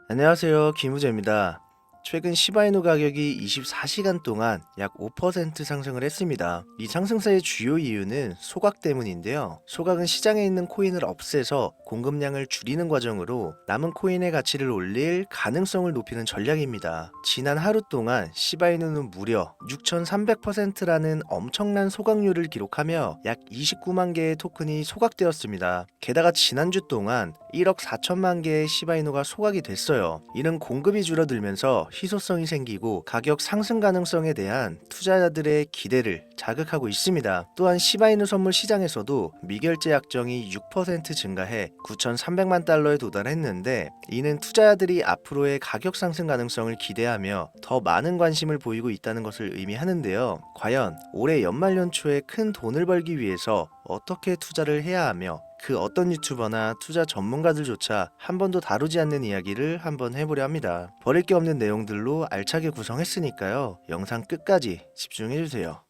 안녕하세요. 김우재입니다. 최근 시바이누 가격이 24시간 동안 약 5% 상승을 했습니다. 이 상승세의 주요 이유는 소각 때문인데요. 소각은 시장에 있는 코인을 없애서 공급량을 줄이는 과정으로 남은 코인의 가치를 올릴 가능성을 높이는 전략입니다. 지난 하루 동안 시바이누는 무려 6,300%라는 엄청난 소각률을 기록하며 약 29만 개의 토큰이 소각되었습니다. 게다가 지난주 동안 1억 4천만 개의 시바이누가 소각이 됐어요. 이는 공급이 줄어들면서 희소성이 생기고 가격 상승 가능성에 대한 투자자들의 기대를 자극하고 있습니다. 또한 시바이누 선물 시장에서도 미결제 약정이 6% 증가해 9,300만 달러에 도달했는데, 이는 투자자들이 앞으로의 가격 상승 가능성을 기대하며 더 많은 관심을 보이고 있다는 것을 의미하는데요. 과연 올해 연말 연초에 큰 돈을 벌기 위해서 어떻게 투자를 해야 하며 그 어떤 유튜버나 투자 전문가들조차 한 번도 다루지 않는 이야기를 한번 해보려 합니다. 버릴 게 없는 내용들로 알차게 구성했으니까요. 영상 끝까지 집중해주세요.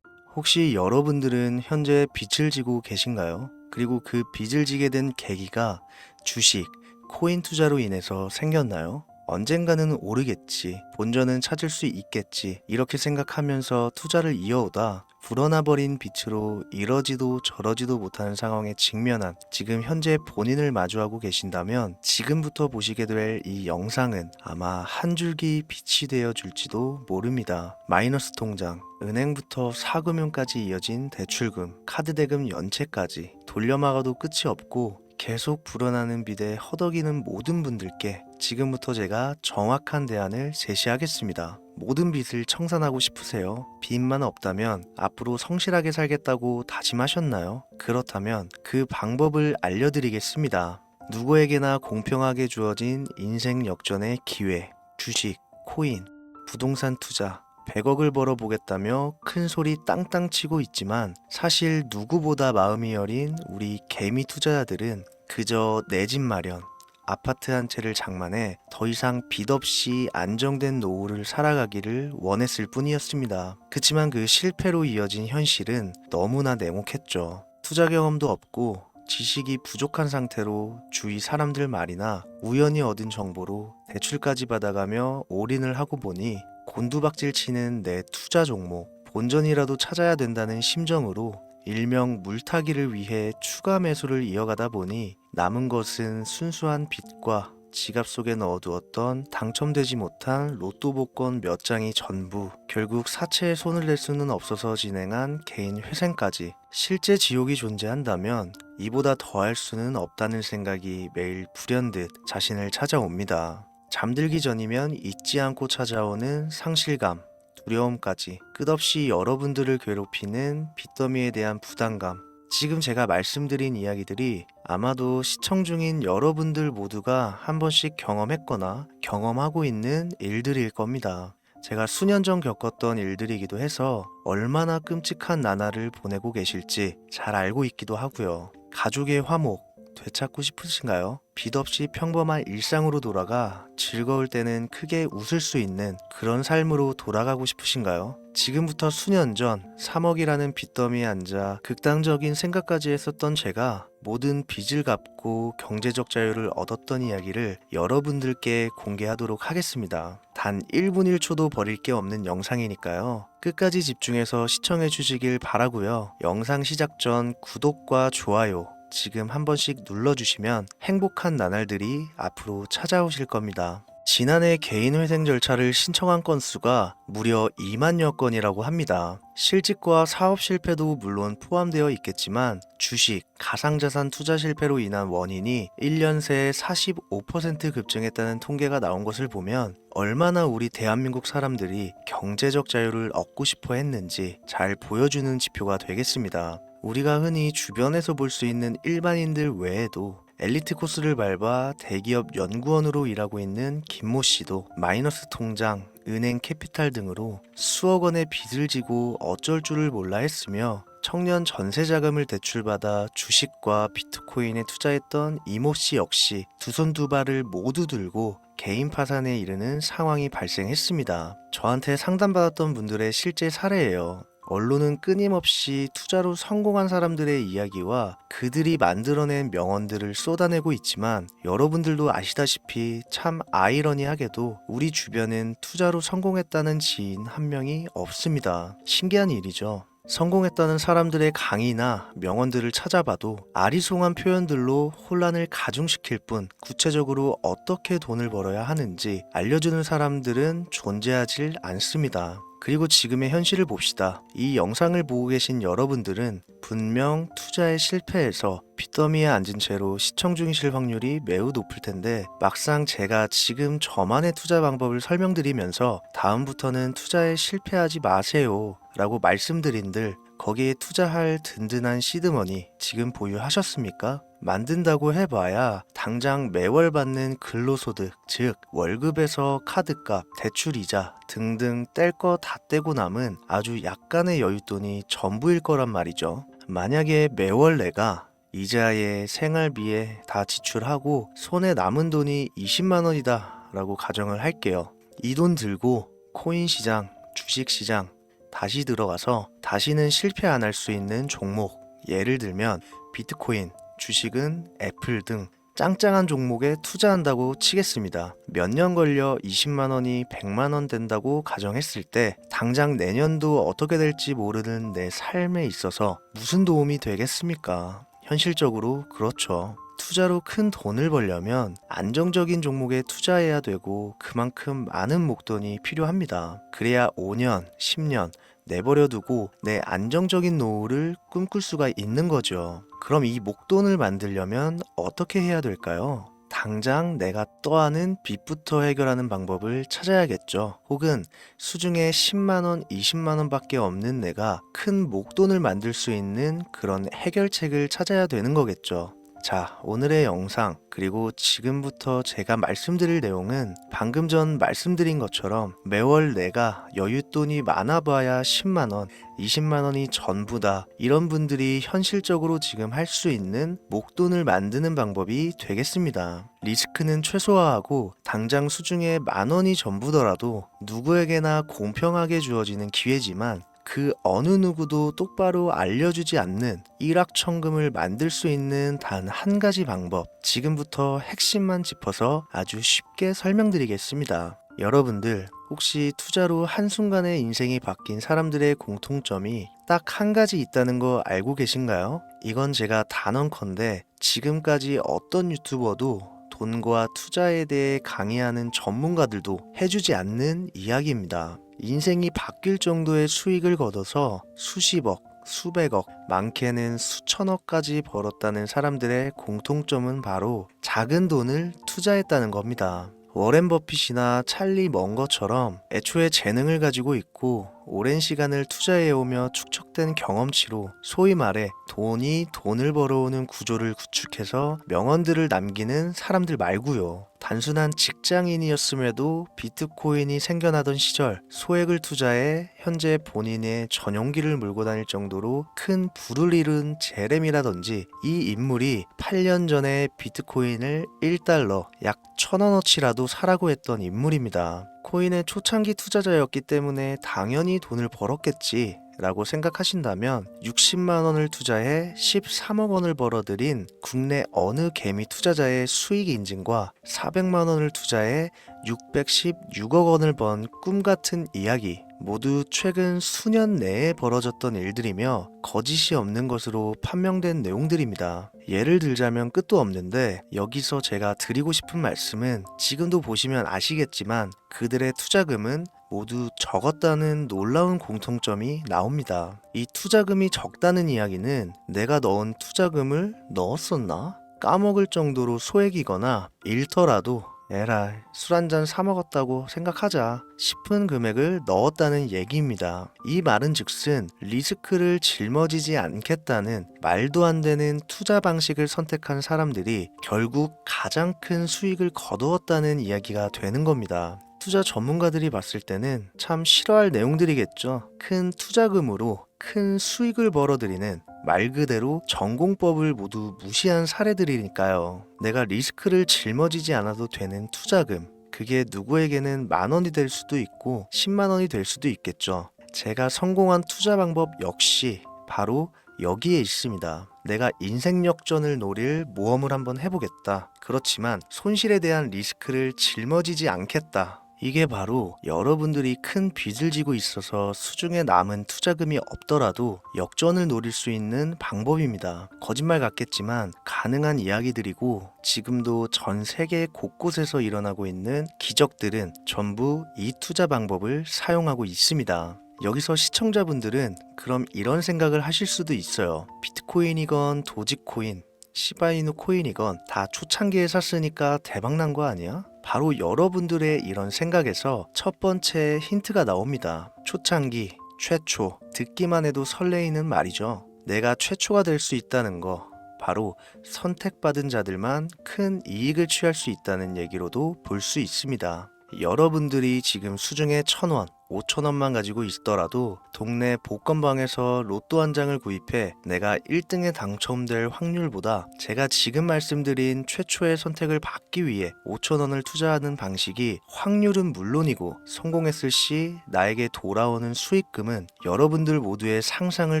혹시 여러분들은 현재 빚을 지고 계신가요? 그리고 그 빚을 지게 된 계기가 주식, 코인 투자로 인해서 생겼나요? 언젠가는 오르겠지, 본전은 찾을 수 있겠지, 이렇게 생각하면서 투자를 이어오다 불어나 버린 빚으로 이러지도 저러지도 못하는 상황에 직면한 지금 현재 본인을 마주하고 계신다면, 지금부터 보시게 될 이 영상은 아마 한 줄기 빛이 되어 줄지도 모릅니다. 마이너스 통장, 은행부터 사금융까지 이어진 대출금, 카드 대금 연체까지 돌려막아도 끝이 없고 계속 불어나는 빚에 허덕이는 모든 분들께 지금부터 제가 정확한 대안을 제시하겠습니다. 모든 빚을 청산하고 싶으세요? 빚만 없다면 앞으로 성실하게 살겠다고 다짐하셨나요? 그렇다면 그 방법을 알려드리겠습니다. 누구에게나 공평하게 주어진 인생 역전의 기회, 주식, 코인, 부동산 투자, 100억을 벌어보겠다며 큰 소리 땅땅 치고 있지만, 사실 누구보다 마음이 여린 우리 개미 투자자들은 그저 내 집 마련, 아파트 한 채를 장만해 더 이상 빚 없이 안정된 노후를 살아가기를 원했을 뿐이었습니다. 그치만 그 실패로 이어진 현실은 너무나 냉혹했죠. 투자 경험도 없고 지식이 부족한 상태로 주위 사람들 말이나 우연히 얻은 정보로 대출까지 받아가며 올인을 하고 보니 곤두박질 치는 내 투자 종목, 본전이라도 찾아야 된다는 심정으로 일명 물타기를 위해 추가 매수를 이어가다 보니 남은 것은 순수한 빚과 지갑 속에 넣어두었던 당첨되지 못한 로또 복권 몇 장이 전부, 결국 사채에 손을 댈 수는 없어서 진행한 개인 회생까지. 실제 지옥이 존재한다면 이보다 더할 수는 없다는 생각이 매일 불현듯 자신을 찾아옵니다. 잠들기 전이면 잊지 않고 찾아오는 상실감, 두려움까지 끝없이 여러분들을 괴롭히는 빚더미에 대한 부담감. 지금 제가 말씀드린 이야기들이 아마도 시청 중인 여러분들 모두가 한 번씩 경험했거나 경험하고 있는 일들일 겁니다. 제가 수년 전 겪었던 일들이기도 해서 얼마나 끔찍한 나날을 보내고 계실지 잘 알고 있기도 하고요. 가족의 화목 되찾고 싶으신가요? 빚 없이 평범한 일상으로 돌아가 즐거울 때는 크게 웃을 수 있는 그런 삶으로 돌아가고 싶으신가요? 지금부터 수년 전 3억이라는 빚더미에 앉아 극단적인 생각까지 했었던 제가 모든 빚을 갚고 경제적 자유를 얻었던 이야기를 여러분들께 공개하도록 하겠습니다. 단 1분 1초도 버릴 게 없는 영상이니까요. 끝까지 집중해서 시청해 주시길 바라고요. 영상 시작 전 구독과 좋아요 지금 한 번씩 눌러주시면 행복한 나날들이 앞으로 찾아오실 겁니다. 지난해 개인 회생 절차를 신청한 건수가 무려 2만여 건이라고 합니다. 실직과 사업 실패도 물론 포함되어 있겠지만 주식, 가상자산 투자 실패로 인한 원인이 1년 새에 45% 급증했다는 통계가 나온 것을 보면 얼마나 우리 대한민국 사람들이 경제적 자유를 얻고 싶어 했는지 잘 보여주는 지표가 되겠습니다. 우리가 흔히 주변에서 볼 수 있는 일반인들 외에도 엘리트 코스를 밟아 대기업 연구원으로 일하고 있는 김모 씨도 마이너스 통장, 은행 캐피탈 등으로 수억 원의 빚을 지고 어쩔 줄을 몰라 했으며, 청년 전세 자금을 대출받아 주식과 비트코인에 투자했던 이모 씨 역시 두 손 두 발을 모두 들고 개인 파산에 이르는 상황이 발생했습니다. 저한테 상담받았던 분들의 실제 사례예요. 언론은 끊임없이 투자로 성공한 사람들의 이야기와 그들이 만들어낸 명언들을 쏟아내고 있지만 여러분들도 아시다시피 참 아이러니하게도 우리 주변엔 투자로 성공했다는 지인 한 명이 없습니다. 신기한 일이죠. 성공했다는 사람들의 강의나 명언들을 찾아봐도 아리송한 표현들로 혼란을 가중시킬 뿐 구체적으로 어떻게 돈을 벌어야 하는지 알려주는 사람들은 존재하질 않습니다. 그리고 지금의 현실을 봅시다. 이 영상을 보고 계신 여러분들은 분명 투자에 실패해서 빚더미에 앉은 채로 시청 중이실 확률이 매우 높을 텐데 막상 제가 지금 저만의 투자 방법을 설명드리면서 다음부터는 투자에 실패하지 마세요 라고 말씀드린들 거기에 투자할 든든한 시드머니 지금 보유하셨습니까? 만든다고 해봐야 당장 매월 받는 근로소득, 즉 월급에서 카드값, 대출이자 등등 뗄 거 다 떼고 남은 아주 약간의 여윳돈이 전부일 거란 말이죠. 만약에 매월 내가 이자에 생활비에 다 지출하고 손에 남은 돈이 20만 원이다 라고 가정을 할게요. 이 돈 들고 코인 시장, 주식 시장 다시 들어가서 다시는 실패 안 할 수 있는 종목, 예를 들면 비트코인, 주식은 애플 등 짱짱한 종목에 투자한다고 치겠습니다. 몇 년 걸려 20만 원이 100만 원 된다고 가정했을 때 당장 내년도 어떻게 될지 모르는 내 삶에 있어서 무슨 도움이 되겠습니까? 현실적으로 그렇죠. 투자로 큰 돈을 벌려면 안정적인 종목에 투자해야 되고 그만큼 많은 목돈이 필요합니다. 그래야 5년, 10년 내버려 두고 내 안정적인 노후를 꿈꿀 수가 있는 거죠. 그럼 이 목돈을 만들려면 어떻게 해야 될까요? 당장 내가 떠안은 빚부터 해결하는 방법을 찾아야겠죠. 혹은 수중에 10만원, 20만원 밖에 없는 내가 큰 목돈을 만들 수 있는 그런 해결책을 찾아야 되는 거겠죠. 자, 오늘의 영상 그리고 지금부터 제가 말씀드릴 내용은 방금 전 말씀드린 것처럼 매월 내가 여윳돈이 많아봐야 10만원, 20만원이 전부다 이런 분들이 현실적으로 지금 할 수 있는 목돈을 만드는 방법이 되겠습니다. 리스크는 최소화하고 당장 수중에 만원이 전부더라도 누구에게나 공평하게 주어지는 기회지만 그 어느 누구도 똑바로 알려주지 않는 일확천금을 만들 수 있는 단 한 가지 방법, 지금부터 핵심만 짚어서 아주 쉽게 설명드리겠습니다. 여러분들 혹시 투자로 한순간에 인생이 바뀐 사람들의 공통점이 딱 한 가지 있다는 거 알고 계신가요? 이건 제가 단언컨대 지금까지 어떤 유튜버도 돈과 투자에 대해 강의하는 전문가들도 해주지 않는 이야기입니다. 인생이 바뀔 정도의 수익을 거둬서 수십억, 수백억, 많게는 수천억까지 벌었다는 사람들의 공통점은 바로 작은 돈을 투자했다는 겁니다. 워렌 버핏이나 찰리 먼거처럼 애초에 재능을 가지고 있고 오랜 시간을 투자해오며 축적된 경험치로 소위 말해 돈이 돈을 벌어오는 구조를 구축해서 명언들을 남기는 사람들 말고요. 단순한 직장인이었음에도 비트코인이 생겨나던 시절 소액을 투자해 현재 본인의 전용기를 몰고 다닐 정도로 큰 부를 이룬 제렘이라든지 이 인물이 8년 전에 비트코인을 1달러 약 1,000원어치라도 사라고 했던 인물입니다. 코인의 초창기 투자자였기 때문에 당연히 돈을 벌었겠지 라고 생각하신다면 60만 원을 투자해 13억 원을 벌어들인 국내 어느 개미 투자자의 수익 인증과 400만 원을 투자해 616억 원을 번 꿈같은 이야기, 모두 최근 수년 내에 벌어졌던 일들이며 거짓이 없는 것으로 판명된 내용들입니다. 예를 들자면 끝도 없는데 여기서 제가 드리고 싶은 말씀은 지금도 보시면 아시겠지만 그들의 투자금은 모두 적었다는 놀라운 공통점이 나옵니다. 이 투자금이 적다는 이야기는 내가 넣은 투자금을 넣었었나? 까먹을 정도로 소액이거나 잃더라도 에라이 술 한잔 사 먹었다고 생각하자 싶은 금액을 넣었다는 얘기입니다. 이 말은 즉슨 리스크를 짊어지지 않겠다는 말도 안 되는 투자 방식을 선택한 사람들이 결국 가장 큰 수익을 거두었다는 이야기가 되는 겁니다. 투자 전문가들이 봤을 때는 참 싫어할 내용들이겠죠. 큰 투자금으로 큰 수익을 벌어들이는 말 그대로 전공법을 모두 무시한 사례들이니까요. 내가 리스크를 짊어지지 않아도 되는 투자금, 그게 누구에게는 만 원이 될 수도 있고 10만 원이 될 수도 있겠죠. 제가 성공한 투자 방법 역시 바로 여기에 있습니다. 내가 인생 역전을 노릴 모험을 한번 해보겠다. 그렇지만 손실에 대한 리스크를 짊어지지 않겠다. 이게 바로 여러분들이 큰 빚을 지고 있어서 수중에 남은 투자금이 없더라도 역전을 노릴 수 있는 방법입니다. 거짓말 같겠지만 가능한 이야기들이고 지금도 전 세계 곳곳에서 일어나고 있는 기적들은 전부 이 투자 방법을 사용하고 있습니다. 여기서 시청자분들은 그럼 이런 생각을 하실 수도 있어요. 비트코인이건 도지코인, 시바이누 코인이건 다 초창기에 샀으니까 대박난 거 아니야? 바로 여러분들의 이런 생각에서 첫 번째 힌트가 나옵니다. 초창기, 최초, 듣기만 해도 설레이는 말이죠. 내가 최초가 될 수 있다는 거, 바로 선택받은 자들만 큰 이익을 취할 수 있다는 얘기로도 볼 수 있습니다. 여러분들이 지금 수중에 1,000원, 5,000원만 가지고 있더라도 동네 복권방에서 로또 한 장을 구입해 내가 1등에 당첨될 확률보다 제가 지금 말씀드린 최초의 선택을 받기 위해 5,000원을 투자하는 방식이 확률은 물론이고 성공했을 시 나에게 돌아오는 수익금은 여러분들 모두의 상상을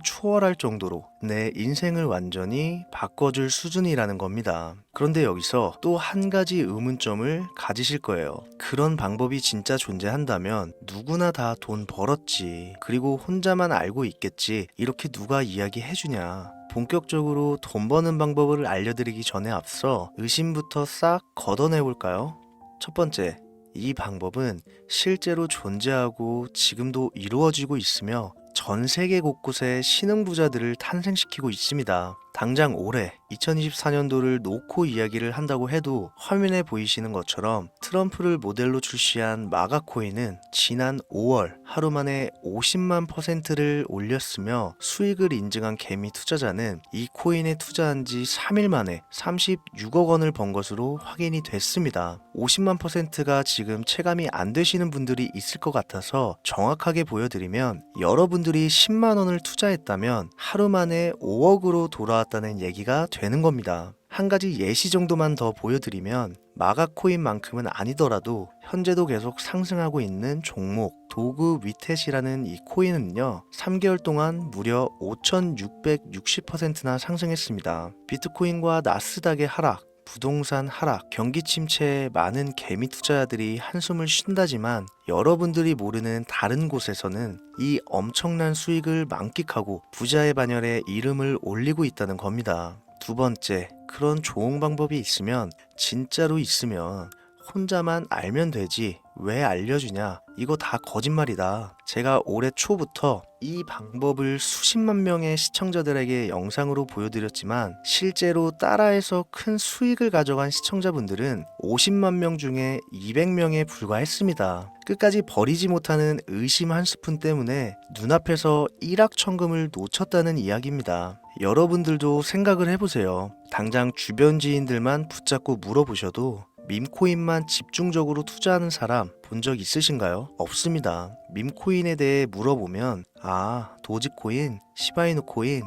초월할 정도로 내 인생을 완전히 바꿔줄 수준이라는 겁니다. 그런데 여기서 또 한 가지 의문점을 가지실 거예요. 그런 방법이 진짜 존재한다면 누구나 다 돈 벌었지. 그리고 혼자만 알고 있겠지. 이렇게 누가 이야기해주냐. 본격적으로 돈 버는 방법을 알려드리기 전에 앞서 의심부터 싹 걷어내볼까요? 첫 번째, 이 방법은 실제로 존재하고 지금도 이루어지고 있으며 전 세계 곳곳에 신흥부자들을 탄생시키고 있습니다. 당장 올해 2024년도를 놓고 이야기를 한다고 해도 화면에 보이시는 것처럼 트럼프를 모델로 출시한 마가코인은 지난 5월 하루 만에 50만 %를 올렸으며 수익을 인증한 개미 투자자는 이 코인에 투자한 지 3일 만에 36억 원을 번 것으로 확인이 됐습니다. 50만 %가 지금 체감이 안 되시는 분들이 있을 것 같아서 정확하게 보여드리면 여러분들이 10만 원을 투자했다면 하루 만에 5억으로 돌아왔다는 얘기가 되는 겁니다. 한 가지 예시 정도만 더 보여드리면 마가코인만큼은 아니더라도 현재도 계속 상승하고 있는 종목 도구 위텟이라는 이 코인은요 3개월 동안 무려 5,660%나 상승했습니다. 비트코인과 나스닥의 하락, 부동산 하락, 경기 침체에 많은 개미 투자자들이 한숨을 쉰다지만 여러분들이 모르는 다른 곳에서는 이 엄청난 수익을 만끽하고 부자의 반열에 이름을 올리고 있다는 겁니다. 두 번째, 그런 좋은 방법이 있으면 진짜로 있으면 혼자만 알면 되지 왜 알려주냐? 이거 다 거짓말이다. 제가 올해 초부터 이 방법을 수십만 명의 시청자들에게 영상으로 보여드렸지만 실제로 따라해서 큰 수익을 가져간 시청자분들은 50만 명 중에 200명에 불과했습니다. 끝까지 버리지 못하는 의심 한 스푼 때문에 눈앞에서 일확천금을 놓쳤다는 이야기입니다. 여러분들도 생각을 해보세요. 당장 주변 지인들만 붙잡고 물어보셔도 밈코인만 집중적으로 투자하는 사람 본 적 있으신가요? 없습니다. 밈코인에 대해 물어보면 도지코인, 시바이누 코인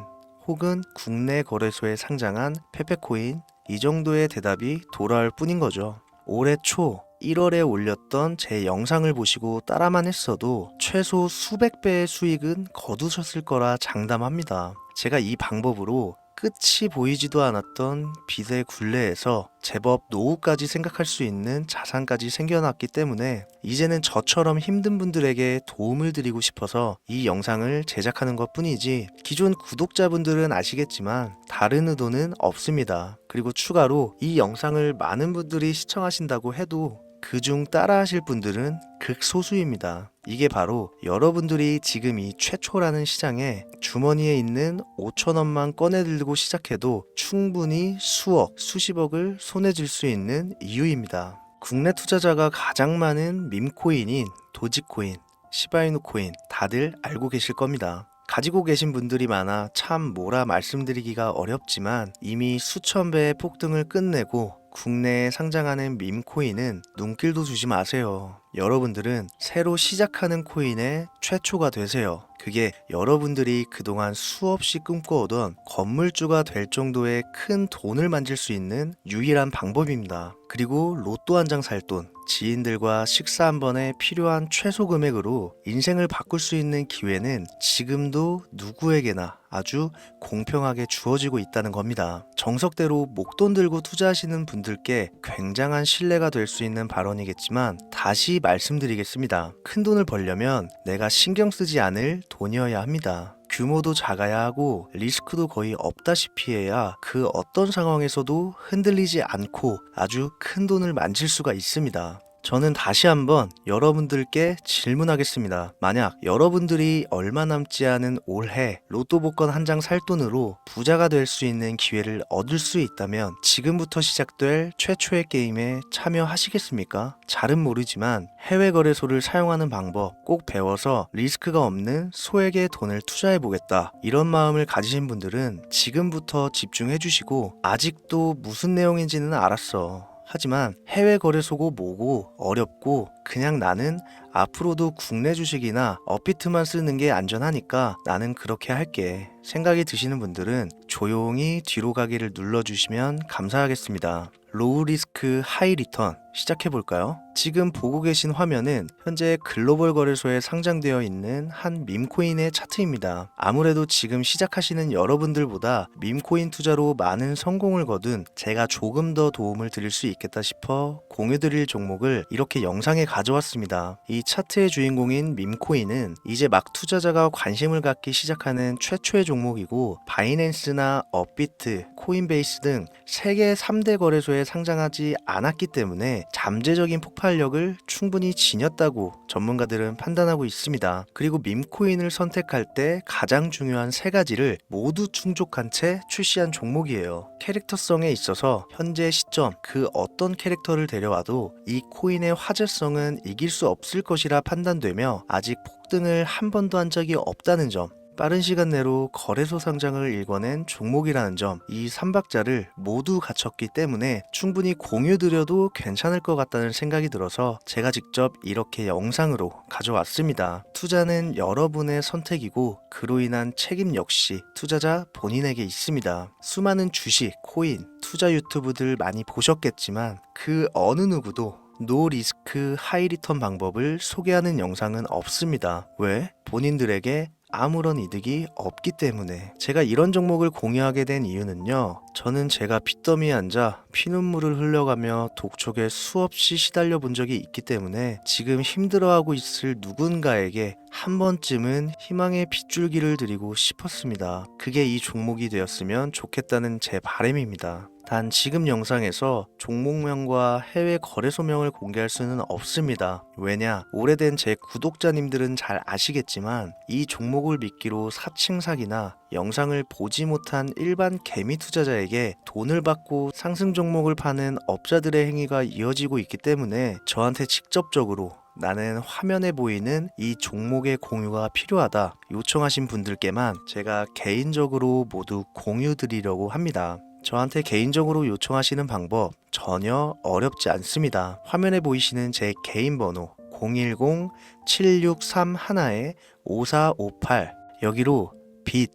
혹은 국내 거래소에 상장한 페페코인 이 정도의 대답이 돌아올 뿐인 거죠. 올해 초 1월에 올렸던 제 영상을 보시고 따라만 했어도 최소 수백 배의 수익은 거두셨을 거라 장담합니다. 제가 이 방법으로 끝이 보이지도 않았던 빚의 굴레에서 제법 노후까지 생각할 수 있는 자산까지 생겨났기 때문에 이제는 저처럼 힘든 분들에게 도움을 드리고 싶어서 이 영상을 제작하는 것 뿐이지 기존 구독자분들은 아시겠지만 다른 의도는 없습니다. 그리고 추가로 이 영상을 많은 분들이 시청하신다고 해도 그중 따라하실 분들은 극소수입니다. 이게 바로 여러분들이 지금 이 최초라는 시장에 주머니에 있는 5,000원만 꺼내들고 시작해도 충분히 수억, 수십억을 손에 쥘 수 있는 이유입니다. 국내 투자자가 가장 많은 밈코인인 도지코인, 시바이누 코인 다들 알고 계실 겁니다. 가지고 계신 분들이 많아 참 뭐라 말씀드리기가 어렵지만 이미 수천 배의 폭등을 끝내고 국내에 상장하는 밈코인은 눈길도 주지 마세요. 여러분들은 새로 시작하는 코인의 최초가 되세요. 그게 여러분들이 그동안 수없이 꿈꿔오던 건물주가 될 정도의 큰 돈을 만질 수 있는 유일한 방법입니다. 그리고 로또 한 장 살 돈, 지인들과 식사 한 번에 필요한 최소 금액으로 인생을 바꿀 수 있는 기회는 지금도 누구에게나 아주 공평하게 주어지고 있다는 겁니다. 정석대로 목돈 들고 투자하시는 분들께 굉장한 신뢰가 될 수 있는 발언이겠지만 다시 말씀드리겠습니다. 큰 돈을 벌려면 내가 신경 쓰지 않을 돈이어야 합니다. 규모도 작아야 하고 리스크도 거의 없다시피 해야 그 어떤 상황에서도 흔들리지 않고 아주 큰 돈을 만질 수가 있습니다. 저는 다시 한번 여러분들께 질문하겠습니다. 만약 여러분들이 얼마 남지 않은 올해 로또 복권 한 장 살 돈으로 부자가 될 수 있는 기회를 얻을 수 있다면 지금부터 시작될 최초의 게임에 참여하시겠습니까? 잘은 모르지만 해외 거래소를 사용하는 방법 꼭 배워서 리스크가 없는 소액의 돈을 투자해 보겠다. 이런 마음을 가지신 분들은 지금부터 집중해 주시고 아직도 무슨 내용인지는 알았어. 하지만 해외 거래소고 뭐고 어렵고 그냥 나는 앞으로도 국내 주식이나 업비트만 쓰는 게 안전하니까 나는 그렇게 할게 생각이 드시는 분들은 조용히 뒤로 가기를 눌러주시면 감사하겠습니다. 로우 리스크 하이 리턴 시작해 볼까요? 지금 보고 계신 화면은 현재 글로벌 거래소에 상장되어 있는 한 밈코인의 차트입니다. 아무래도 지금 시작하시는 여러분들보다 밈코인 투자로 많은 성공을 거둔 제가 조금 더 도움을 드릴 수 있겠다 싶어 공유드릴 종목을 이렇게 영상에 가져왔습니다. 이 차트의 주인공인 밈코인은 이제 막 투자자가 관심을 갖기 시작하는 최초의 종목이고 바이낸스나 업비트, 코인베이스 등 세계 3대 거래소에 상장하지 않았기 때문에 잠재적인 폭발력을 충분히 지녔다고 전문가들은 판단하고 있습니다. 그리고 밈코인을 선택할 때 가장 중요한 세 가지를 모두 충족한 채 출시한 종목이에요. 캐릭터성에 있어서 현재 시점 그 어떤 캐릭터를 데려와도 이 코인의 화제성은 이길 수 없을 것이라 판단되며 아직 폭등을 한 번도 한 적이 없다는 점, 빠른 시간 내로 거래소 상장을 일궈낸 종목이라는 점, 이 3박자를 모두 갖췄기 때문에 충분히 공유드려도 괜찮을 것 같다는 생각이 들어서 제가 직접 이렇게 영상으로 가져왔습니다. 투자는 여러분의 선택이고 그로 인한 책임 역시 투자자 본인에게 있습니다. 수많은 주식, 코인, 투자 유튜브들 많이 보셨겠지만 그 어느 누구도 노 리스크 하이 리턴 방법을 소개하는 영상은 없습니다. 왜? 본인들에게 아무런 이득이 없기 때문에. 제가 이런 종목을 공유하게 된 이유는요, 저는 제가 빚더미에 앉아 피눈물을 흘려가며 독촉에 수없이 시달려 본 적이 있기 때문에 지금 힘들어하고 있을 누군가에게 한 번쯤은 희망의 빗줄기를 드리고 싶었습니다. 그게 이 종목이 되었으면 좋겠다는 제 바람입니다. 단 지금 영상에서 종목명과 해외 거래소명을 공개할 수는 없습니다. 왜냐? 오래된 제 구독자님들은 잘 아시겠지만 이 종목을 미끼로 사칭 사기나 영상을 보지 못한 일반 개미 투자자에게 돈을 받고 상승 종목을 파는 업자들의 행위가 이어지고 있기 때문에 저한테 직접적으로 나는 화면에 보이는 이 종목의 공유가 필요하다 요청하신 분들께만 제가 개인적으로 모두 공유 드리려고 합니다. 저한테 개인적으로 요청하시는 방법 전혀 어렵지 않습니다. 화면에 보이시는 제 개인 번호 010-7631-5458 여기로 빚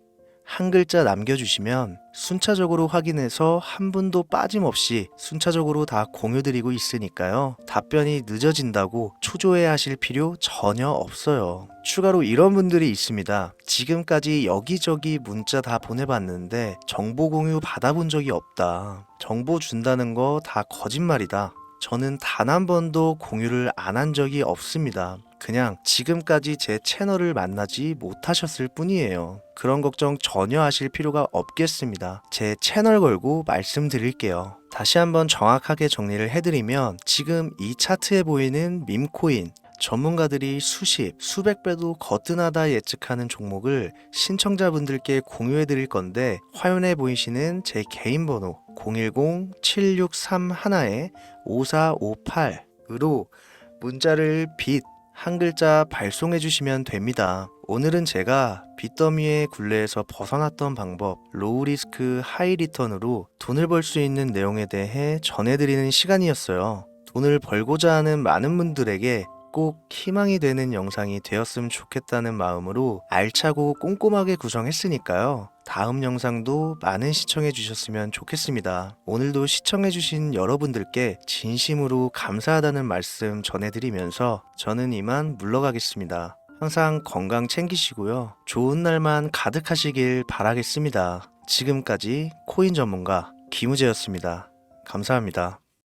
한 글자 남겨주시면 순차적으로 확인해서 한 분도 빠짐없이 순차적으로 다 공유드리고 있으니까요. 답변이 늦어진다고 초조해 하실 필요 전혀 없어요. 추가로 이런 분들이 있습니다. 지금까지 여기저기 문자 다 보내봤는데 정보 공유 받아본 적이 없다. 정보 준다는 거 다 거짓말이다. 저는 단 한 번도 공유를 안 한 적이 없습니다. 그냥 지금까지 제 채널을 만나지 못하셨을 뿐이에요. 그런 걱정 전혀 하실 필요가 없겠습니다. 제 채널 걸고 말씀드릴게요. 다시 한번 정확하게 정리를 해드리면 지금 이 차트에 보이는 밈코인 전문가들이 수십, 수백 배도 거뜬하다 예측하는 종목을 신청자분들께 공유해 드릴 건데 화면에 보이시는 제 개인 번호 010-7631-5458으로 문자를 빚 한 글자 발송해 주시면 됩니다. 오늘은 제가 빚더미의 굴레에서 벗어났던 방법, 로우 리스크 하이 리턴으로 돈을 벌 수 있는 내용에 대해 전해드리는 시간이었어요. 돈을 벌고자 하는 많은 분들에게 꼭 희망이 되는 영상이 되었으면 좋겠다는 마음으로 알차고 꼼꼼하게 구성했으니까요. 다음 영상도 많은 시청해 주셨으면 좋겠습니다. 오늘도 시청해 주신 여러분들께 진심으로 감사하다는 말씀 전해드리면서 저는 이만 물러가겠습니다. 항상 건강 챙기시고요. 좋은 날만 가득하시길 바라겠습니다. 지금까지 코인 전문가 김우재였습니다. 감사합니다.